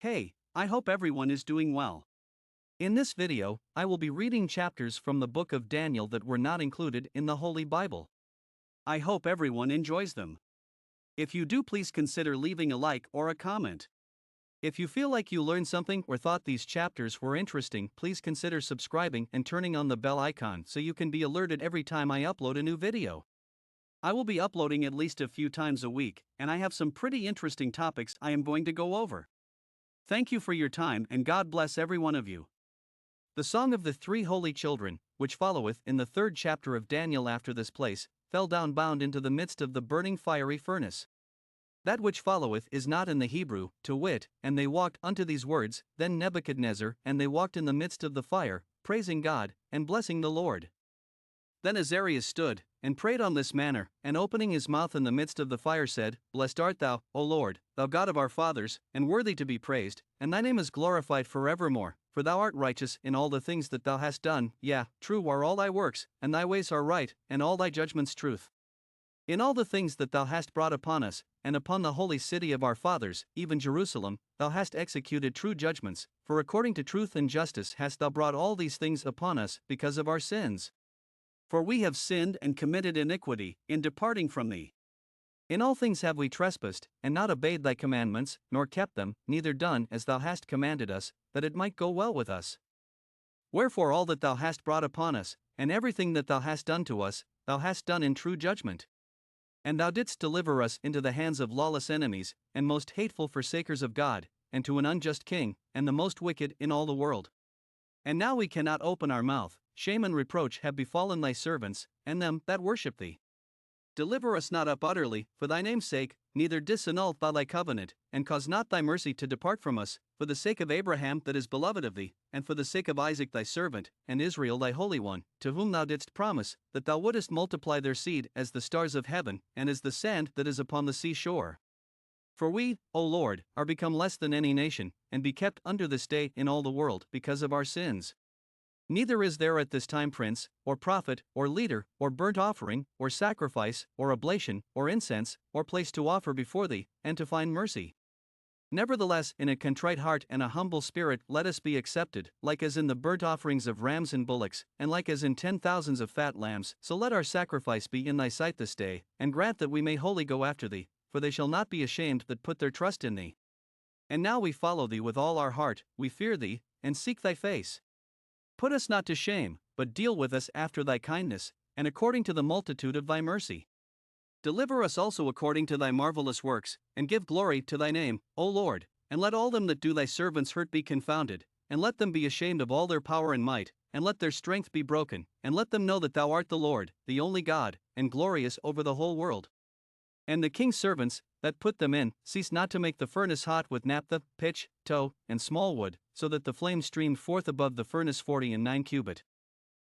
Hey, I hope everyone is doing well. In this video, I will be reading chapters from the book of Daniel that were not included in the Holy Bible. I hope everyone enjoys them. If you do, please consider leaving a like or a comment. If you feel like you learned something or thought these chapters were interesting, please consider subscribing and turning on the bell icon so you can be alerted every time I upload a new video. I will be uploading at least a few times a week, and I have some pretty interesting topics I am going to go over. Thank you for your time, and God bless every one of you. The song of the three holy children, which followeth in the 3rd chapter of Daniel after this place, fell down bound into the midst of the burning fiery furnace. That which followeth is not in the Hebrew, to wit, and they walked unto these words, then Nebuchadnezzar, and they walked in the midst of the fire, praising God, and blessing the Lord. Then Azarias stood, and prayed on this manner, and opening his mouth in the midst of the fire said, Blessed art thou, O Lord, thou God of our fathers, and worthy to be praised, and thy name is glorified forevermore, for thou art righteous in all the things that thou hast done, yea, true are all thy works, and thy ways are right, and all thy judgments truth. In all the things that thou hast brought upon us, and upon the holy city of our fathers, even Jerusalem, thou hast executed true judgments, for according to truth and justice hast thou brought all these things upon us, because of our sins. For we have sinned and committed iniquity, in departing from thee. In all things have we trespassed, and not obeyed thy commandments, nor kept them, neither done as thou hast commanded us, that it might go well with us. Wherefore all that thou hast brought upon us, and everything that thou hast done to us, thou hast done in true judgment. And thou didst deliver us into the hands of lawless enemies, and most hateful forsakers of God, and to an unjust king, and the most wicked in all the world. And now we cannot open our mouth, shame and reproach have befallen thy servants, and them that worship thee. Deliver us not up utterly, for thy name's sake, neither disannul thou thy covenant, and cause not thy mercy to depart from us, for the sake of Abraham that is beloved of thee, and for the sake of Isaac thy servant, and Israel thy holy one, to whom thou didst promise, that thou wouldest multiply their seed as the stars of heaven, and as the sand that is upon the sea shore. For we, O Lord, are become less than any nation, and be kept under this day in all the world, because of our sins. Neither is there at this time prince, or prophet, or leader, or burnt offering, or sacrifice, or oblation, or incense, or place to offer before thee, and to find mercy. Nevertheless, in a contrite heart and a humble spirit let us be accepted, like as in the burnt offerings of rams and bullocks, and like as in 10,000s of fat lambs, so let our sacrifice be in thy sight this day, and grant that we may wholly go after thee, for they shall not be ashamed that put their trust in thee. And now we follow thee with all our heart, we fear thee, and seek thy face. Put us not to shame, but deal with us after thy kindness, and according to the multitude of thy mercy. Deliver us also according to thy marvelous works, and give glory to thy name, O Lord, and let all them that do thy servants hurt be confounded, and let them be ashamed of all their power and might, and let their strength be broken, and let them know that thou art the Lord, the only God, and glorious over the whole world. And the king's servants, that put them in, cease not to make the furnace hot with naphtha, pitch, tow, and small wood, so that the flame streamed forth above the furnace 49 cubit.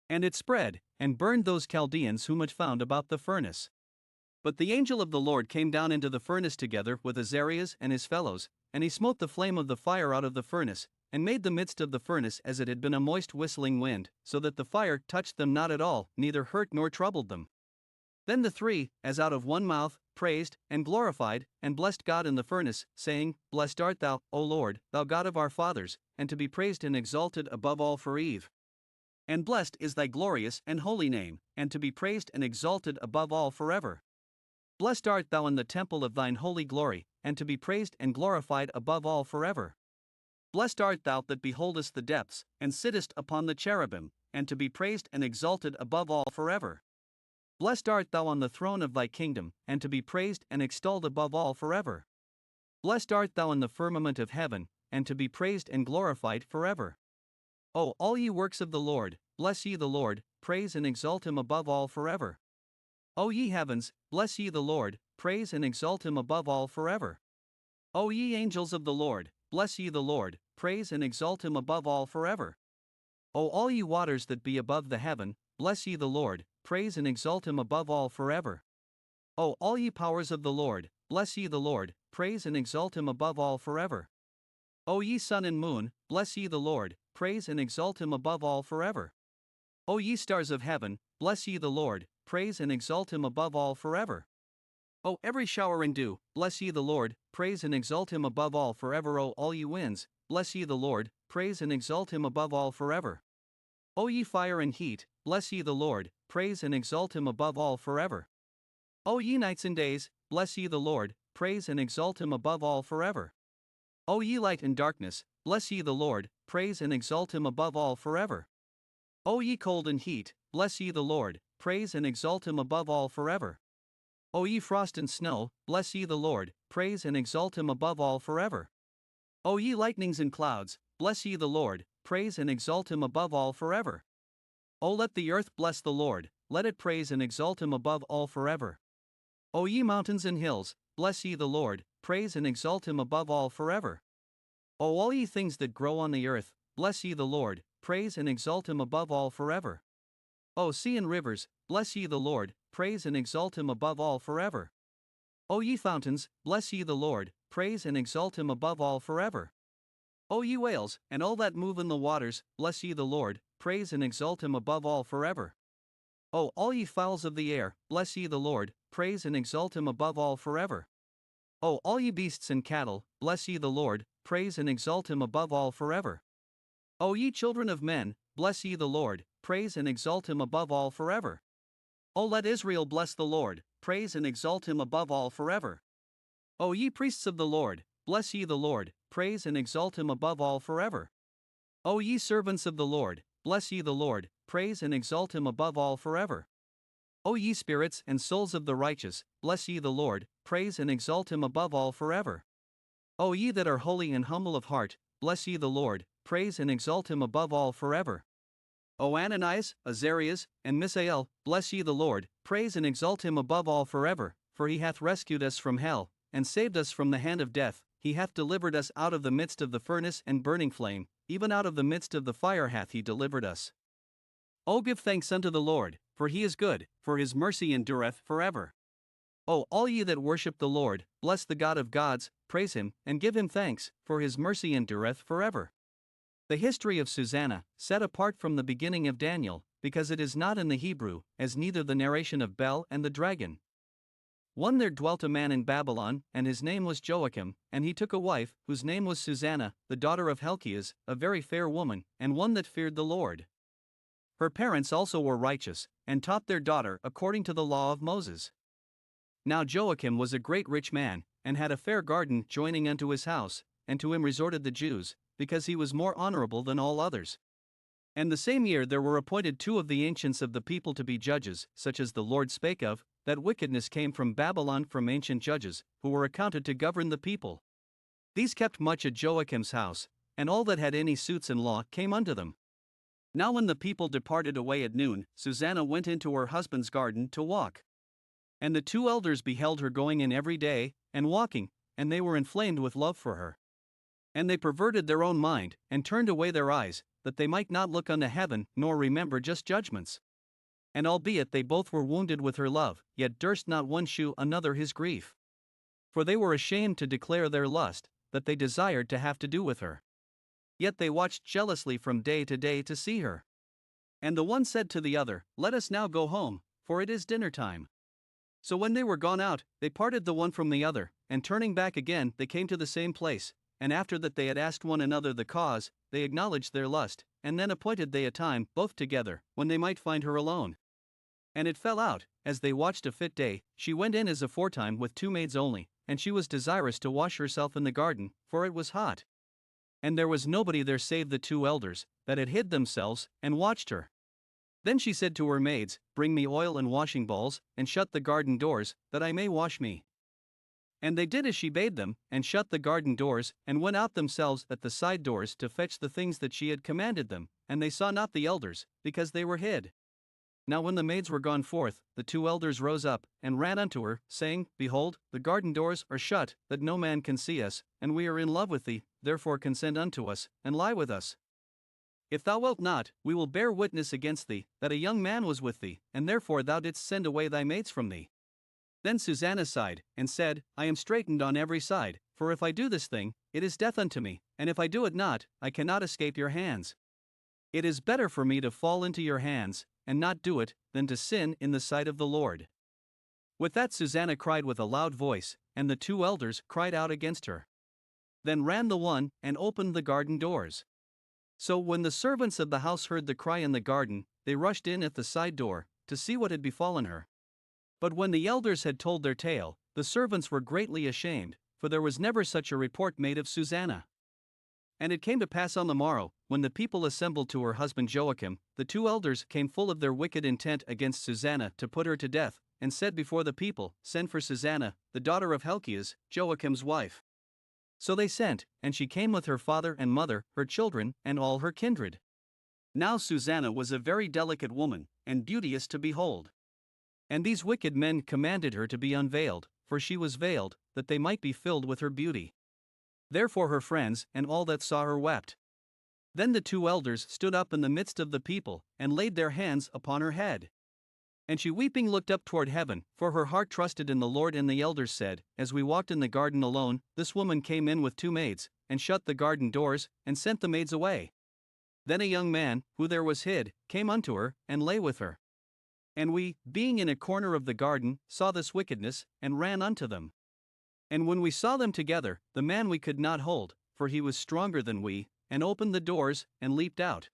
And it spread, and burned those Chaldeans whom it found about the furnace. But the angel of the Lord came down into the furnace together with Azarias and his fellows, and he smote the flame of the fire out of the furnace, and made the midst of the furnace as it had been a moist whistling wind, so that the fire touched them not at all, neither hurt nor troubled them. Then the three, as out of one mouth, praised, and glorified, and blessed God in the furnace, saying, Blessed art thou, O Lord, thou God of our fathers, and to be praised and exalted above all for eve. And blessed is thy glorious and holy name, and to be praised and exalted above all forever. Blessed art thou in the temple of thine holy glory, and to be praised and glorified above all forever. Blessed art thou that beholdest the depths, and sittest upon the cherubim, and to be praised and exalted above all forever. Blessed art thou on the throne of thy kingdom, and to be praised and extolled above all forever. Blessed art thou in the firmament of heaven, and to be praised and glorified forever. O all ye works of the Lord, bless ye the Lord, praise and exalt him above all forever. O ye heavens, bless ye the Lord, praise and exalt him above all forever. O ye angels of the Lord, bless ye the Lord, praise and exalt him above all forever. O all ye waters that be above the heaven, bless ye the Lord, praise and exalt him above all forever. O all ye powers of the Lord, bless ye the Lord, praise and exalt him above all forever. O ye sun and moon, bless ye the Lord, praise and exalt him above all forever. O ye stars of heaven, bless ye the Lord, praise and exalt him above all forever. O every shower and dew, bless ye the Lord, praise and exalt him above all forever. O all ye winds, bless ye the Lord, praise and exalt him above all forever. O ye fire and heat, bless ye the Lord, praise and exalt him above all forever. O ye nights and days, bless ye the Lord, praise and exalt him above all forever. O ye light and darkness, bless ye the Lord, praise and exalt him above all forever. O ye cold and heat, bless ye the Lord, praise and exalt him above all forever. O ye frost and snow, bless ye the Lord, praise and exalt him above all forever. O ye lightnings and clouds, bless ye the Lord, praise and exalt him above all forever. O let the earth bless the Lord, let it praise and exalt him above all forever. O ye mountains and hills, bless ye the Lord, praise and exalt him above all forever. O all ye things that grow on the earth, bless ye the Lord, praise and exalt him above all forever. O sea and rivers, bless ye the Lord, praise and exalt him above all forever. O ye fountains, bless ye the Lord, praise and exalt him above all forever. O ye whales, and all that move in the waters, bless ye the Lord, praise and exalt him above all forever. O all ye fowls of the air, bless ye the Lord, praise and exalt him above all forever. O all ye beasts and cattle, bless ye the Lord, praise and exalt him above all forever. O ye children of men, bless ye the Lord, praise and exalt him above all forever. O let Israel bless the Lord, praise and exalt him above all forever. O ye priests of the Lord, bless ye the Lord, praise and exalt him above all forever. O ye servants of the Lord, bless ye the Lord, praise and exalt him above all forever. O ye spirits and souls of the righteous, bless ye the Lord, praise and exalt him above all forever. O ye that are holy and humble of heart, bless ye the Lord, praise and exalt him above all forever. O Ananias, Azarias, and Misael, bless ye the Lord, praise and exalt him above all forever, for he hath rescued us from hell, and saved us from the hand of death, he hath delivered us out of the midst of the furnace and burning flame, even out of the midst of the fire hath he delivered us. O give thanks unto the Lord, for he is good, for his mercy endureth forever. O all ye that worship the Lord, bless the God of gods, praise him, and give him thanks, for his mercy endureth forever. The history of Susanna, set apart from the beginning of Daniel, because it is not in the Hebrew, as neither the narration of Bel and the dragon. There dwelt a man in Babylon, and his name was Joachim, and he took a wife, whose name was Susanna, the daughter of Helkias, a very fair woman, and one that feared the Lord. Her parents also were righteous, and taught their daughter according to the law of Moses. Now Joachim was a great rich man, and had a fair garden joining unto his house, and to him resorted the Jews, because he was more honorable than all others. And the same year there were appointed 2 of the ancients of the people to be judges, such as the Lord spake of, that wickedness came from Babylon from ancient judges, who were accounted to govern the people. These kept much at Joachim's house, and all that had any suits in law came unto them. Now when the people departed away at noon, Susanna went into her husband's garden to walk. And the 2 elders beheld her going in every day, and walking, and they were inflamed with love for her. And they perverted their own mind, and turned away their eyes, that they might not look unto heaven, nor remember just judgments. And albeit they both were wounded with her love, yet durst not one shew another his grief. For they were ashamed to declare their lust, that they desired to have to do with her. Yet they watched jealously from day to day to see her. And the one said to the other, Let us now go home, for it is dinner time. So when they were gone out, they parted the one from the other, and turning back again, they came to the same place. And after that they had asked one another the cause, they acknowledged their lust, and then appointed they a time, both together, when they might find her alone. And it fell out, as they watched a fit day, she went in as aforetime with 2 maids only, and she was desirous to wash herself in the garden, for it was hot. And there was nobody there save the 2 elders, that had hid themselves, and watched her. Then she said to her maids, Bring me oil and washing balls, and shut the garden doors, that I may wash me. And they did as she bade them, and shut the garden doors, and went out themselves at the side doors to fetch the things that she had commanded them, and they saw not the elders, because they were hid. Now when the maids were gone forth, the 2 elders rose up, and ran unto her, saying, Behold, the garden doors are shut, that no man can see us, and we are in love with thee, therefore consent unto us, and lie with us. If thou wilt not, we will bear witness against thee, that a young man was with thee, and therefore thou didst send away thy maids from thee. Then Susanna sighed, and said, I am straitened on every side, for if I do this thing, it is death unto me, and if I do it not, I cannot escape your hands. It is better for me to fall into your hands, and not do it, than to sin in the sight of the Lord. With that Susanna cried with a loud voice, and the two elders cried out against her. Then ran the one, and opened the garden doors. So when the servants of the house heard the cry in the garden, they rushed in at the side door, to see what had befallen her. But when the elders had told their tale, the servants were greatly ashamed, for there was never such a report made of Susanna. And it came to pass on the morrow, when the people assembled to her husband Joachim, the two elders came full of their wicked intent against Susanna to put her to death, and said before the people, Send for Susanna, the daughter of Helkias, Joachim's wife. So they sent, and she came with her father and mother, her children, and all her kindred. Now Susanna was a very delicate woman, and beauteous to behold. And these wicked men commanded her to be unveiled, for she was veiled, that they might be filled with her beauty. Therefore her friends and all that saw her wept. Then the two elders stood up in the midst of the people, and laid their hands upon her head. And she weeping looked up toward heaven, for her heart trusted in the Lord. And the elders said, As we walked in the garden alone, this woman came in with two maids, and shut the garden doors, and sent the maids away. Then a young man, who there was hid, came unto her, and lay with her. And we, being in a corner of the garden, saw this wickedness, and ran unto them. And when we saw them together, the man we could not hold, for he was stronger than we, and opened the doors, and leaped out.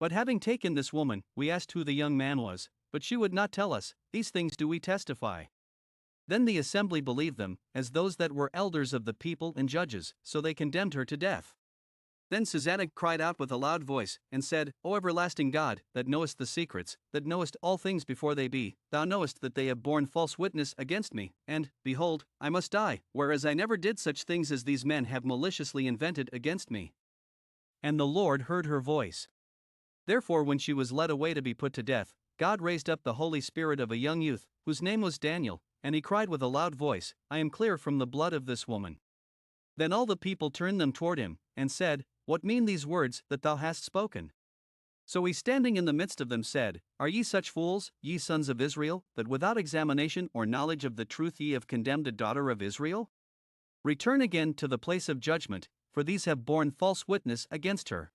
But having taken this woman, we asked who the young man was, but she would not tell us. These things do we testify. Then the assembly believed them, as those that were elders of the people and judges, so they condemned her to death. Then Susanna cried out with a loud voice, and said, O everlasting God, that knowest the secrets, that knowest all things before they be, thou knowest that they have borne false witness against me, and, behold, I must die, whereas I never did such things as these men have maliciously invented against me. And the Lord heard her voice. Therefore when she was led away to be put to death, God raised up the Holy Spirit of a young youth, whose name was Daniel, and he cried with a loud voice, I am clear from the blood of this woman. Then all the people turned them toward him, and said, What mean these words that thou hast spoken? So he standing in the midst of them said, Are ye such fools, ye sons of Israel, that without examination or knowledge of the truth ye have condemned a daughter of Israel? Return again to the place of judgment, for these have borne false witness against her.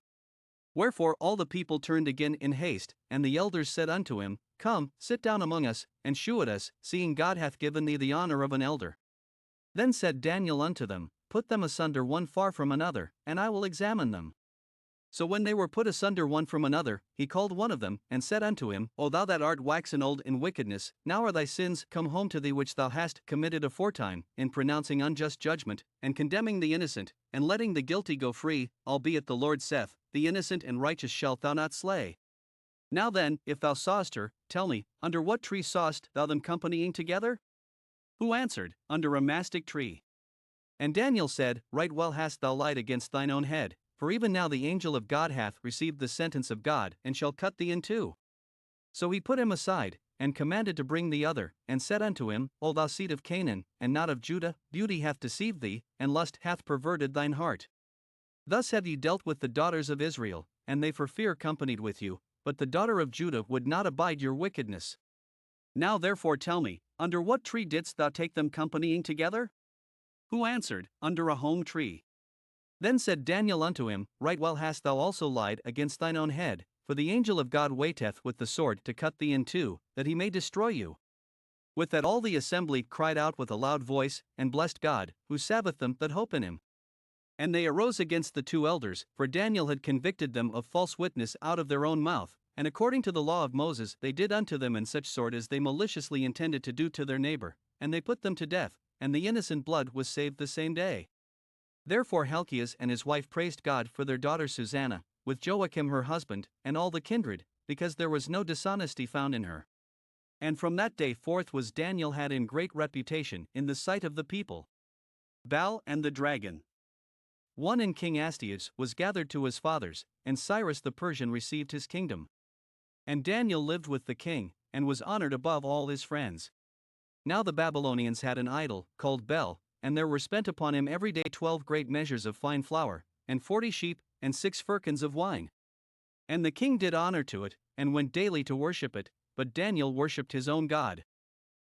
Wherefore all the people turned again in haste, and the elders said unto him, Come, sit down among us, and shew it us, seeing God hath given thee the honor of an elder. Then said Daniel unto them, Put them asunder one far from another, and I will examine them. So when they were put asunder one from another, he called one of them, and said unto him, O thou that art waxen old in wickedness, now are thy sins come home to thee which thou hast committed aforetime, in pronouncing unjust judgment, and condemning the innocent, and letting the guilty go free, albeit the Lord saith, The innocent and righteous shalt thou not slay. Now then, if thou sawest her, tell me, under what tree sawest thou them companying together? Who answered, Under a mastic tree. And Daniel said, Right well hast thou lied against thine own head, for even now the angel of God hath received the sentence of God, and shall cut thee in two. So he put him aside, and commanded to bring the other, and said unto him, O thou seed of Canaan, and not of Judah, beauty hath deceived thee, and lust hath perverted thine heart. Thus have ye dealt with the daughters of Israel, and they for fear companied with you, but the daughter of Judah would not abide your wickedness. Now therefore tell me, under what tree didst thou take them companying together? Who answered, Under a home tree. Then said Daniel unto him, Right well hast thou also lied against thine own head, for the angel of God waiteth with the sword to cut thee in two, that he may destroy you. With that all the assembly cried out with a loud voice, and blessed God, who saveth them that hope in him. And they arose against the two elders, for Daniel had convicted them of false witness out of their own mouth, and according to the law of Moses they did unto them in such sort as they maliciously intended to do to their neighbor, and they put them to death, and the innocent blood was saved the same day. Therefore Helkias and his wife praised God for their daughter Susanna, with Joachim her husband, and all the kindred, because there was no dishonesty found in her. And from that day forth was Daniel had in great reputation in the sight of the people. Baal and the dragon. One in King Astyages was gathered to his fathers, and Cyrus the Persian received his kingdom. And Daniel lived with the king, and was honored above all his friends. Now the Babylonians had an idol, called Bel, and there were spent upon him every day 12 great measures of fine flour, and 40 sheep, and 6 firkins of wine. And the king did honor to it, and went daily to worship it, but Daniel worshipped his own God.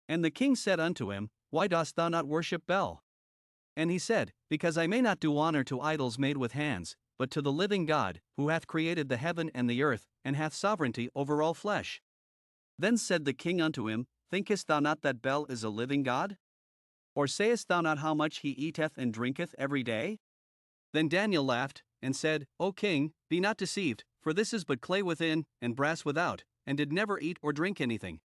And the king said unto him, Why dost thou not worship Bel? And he said, Because I may not do honor to idols made with hands, but to the living God, who hath created the heaven and the earth, and hath sovereignty over all flesh. Then said the king unto him, thinkest thou not that Bel is a living god? Or sayest thou not how much he eateth and drinketh every day? Then Daniel laughed, and said, O king, be not deceived, for this is but clay within, and brass without, and did never eat or drink anything.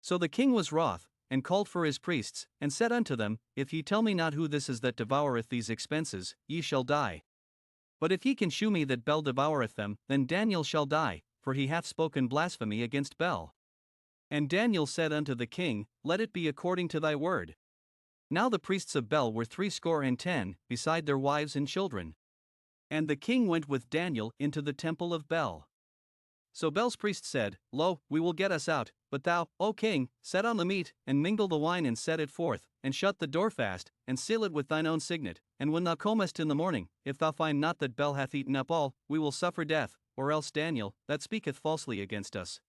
So the king was wroth, and called for his priests, and said unto them, If ye tell me not who this is that devoureth these expenses, ye shall die. But if ye can shew me that Bel devoureth them, then Daniel shall die, for he hath spoken blasphemy against Bel. And Daniel said unto the king, Let it be according to thy word. Now the priests of Bel were 70, beside their wives and children. And the king went with Daniel into the temple of Bel. So Bel's priests said, Lo, we will get us out, but thou, O king, set on the meat, and mingle the wine and set it forth, and shut the door fast, and seal it with thine own signet, and when thou comest in the morning, if thou find not that Bel hath eaten up all, we will suffer death, or else Daniel, that speaketh falsely against us.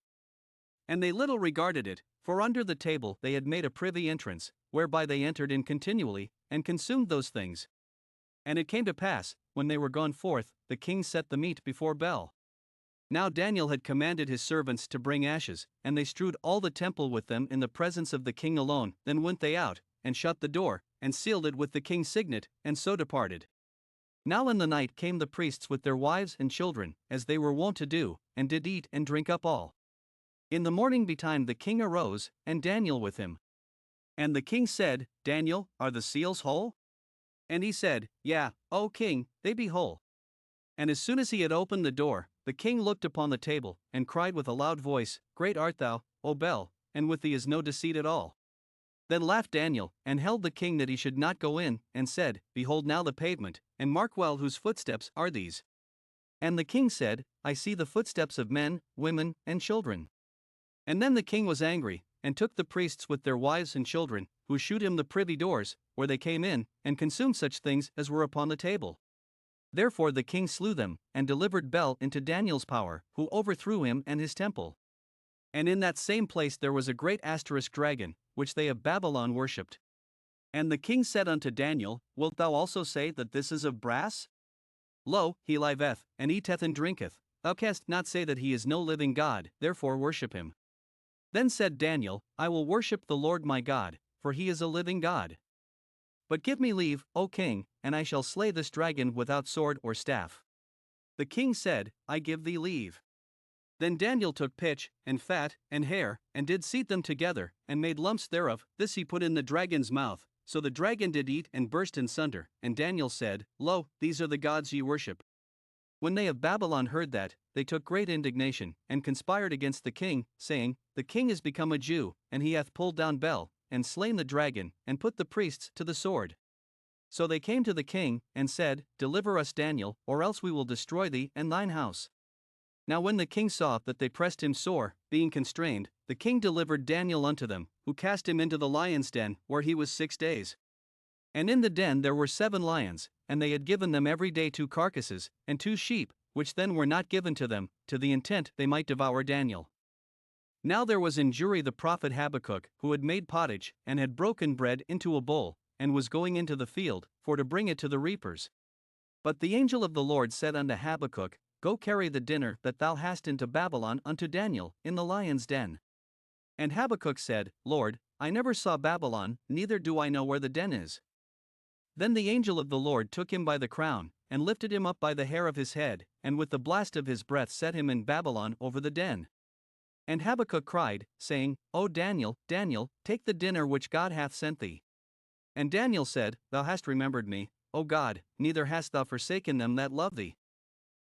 And they little regarded it, for under the table they had made a privy entrance, whereby they entered in continually, and consumed those things. And it came to pass, when they were gone forth, the king set the meat before Bel. Now Daniel had commanded his servants to bring ashes, and they strewed all the temple with them in the presence of the king alone. Then went they out, and shut the door, and sealed it with the king's signet, and so departed. Now in the night came the priests with their wives and children, as they were wont to do, and did eat and drink up all. In the morning betime the king arose, and Daniel with him. And the king said, Daniel, are the seals whole? And he said, Yea, O king, they be whole. And as soon as he had opened the door, the king looked upon the table, and cried with a loud voice, Great art thou, O Bel, and with thee is no deceit at all. Then laughed Daniel, and held the king that he should not go in, and said, Behold now the pavement, and mark well whose footsteps are these. And the king said, I see the footsteps of men, women, and children. And then the king was angry, and took the priests with their wives and children, who shewed him the privy doors, where they came in, and consumed such things as were upon the table. Therefore the king slew them, and delivered Bel into Daniel's power, who overthrew him and his temple. And in that same place there was a great asterisk dragon, which they of Babylon worshipped. And the king said unto Daniel, Wilt thou also say that this is of brass? Lo, he liveth, and eateth and drinketh. Thou canst not say that he is no living God, therefore worship him. Then said Daniel, I will worship the Lord my God, for he is a living God. But give me leave, O king, and I shall slay this dragon without sword or staff. The king said, I give thee leave. Then Daniel took pitch, and fat, and hair, and did seat them together, and made lumps thereof. This he put in the dragon's mouth. So the dragon did eat and burst in sunder. And Daniel said, Lo, these are the gods ye worship. When they of Babylon heard that, they took great indignation, and conspired against the king, saying, The king is become a Jew, and he hath pulled down Bel, and slain the dragon, and put the priests to the sword. So they came to the king, and said, Deliver us Daniel, or else we will destroy thee and thine house. Now when the king saw that they pressed him sore, being constrained, the king delivered Daniel unto them, who cast him into the lion's den, where he was 6 days. And in the den there were 7 lions, and they had given them every day 2 carcasses, and 2 sheep, which then were not given to them, to the intent they might devour Daniel. Now there was in Juri the prophet Habakkuk, who had made pottage, and had broken bread into a bowl, and was going into the field, for to bring it to the reapers. But the angel of the Lord said unto Habakkuk, Go carry the dinner that thou hast into Babylon unto Daniel, in the lion's den. And Habakkuk said, Lord, I never saw Babylon, neither do I know where the den is. Then the angel of the Lord took him by the crown, and lifted him up by the hair of his head, and with the blast of his breath set him in Babylon over the den. And Habakkuk cried, saying, O Daniel, Daniel, take the dinner which God hath sent thee. And Daniel said, Thou hast remembered me, O God, neither hast thou forsaken them that love thee.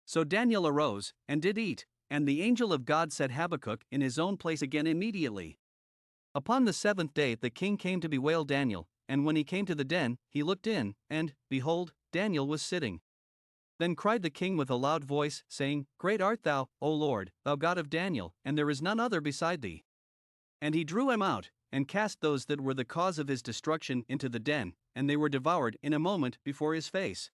So Daniel arose, and did eat, and the angel of God set Habakkuk in his own place again immediately. Upon the 7th day the king came to bewail Daniel, and when he came to the den, he looked in, and, behold, Daniel was sitting. Then cried the king with a loud voice, saying, Great art thou, O Lord, thou God of Daniel, and there is none other beside thee. And he drew him out, and cast those that were the cause of his destruction into the den, and they were devoured in a moment before his face.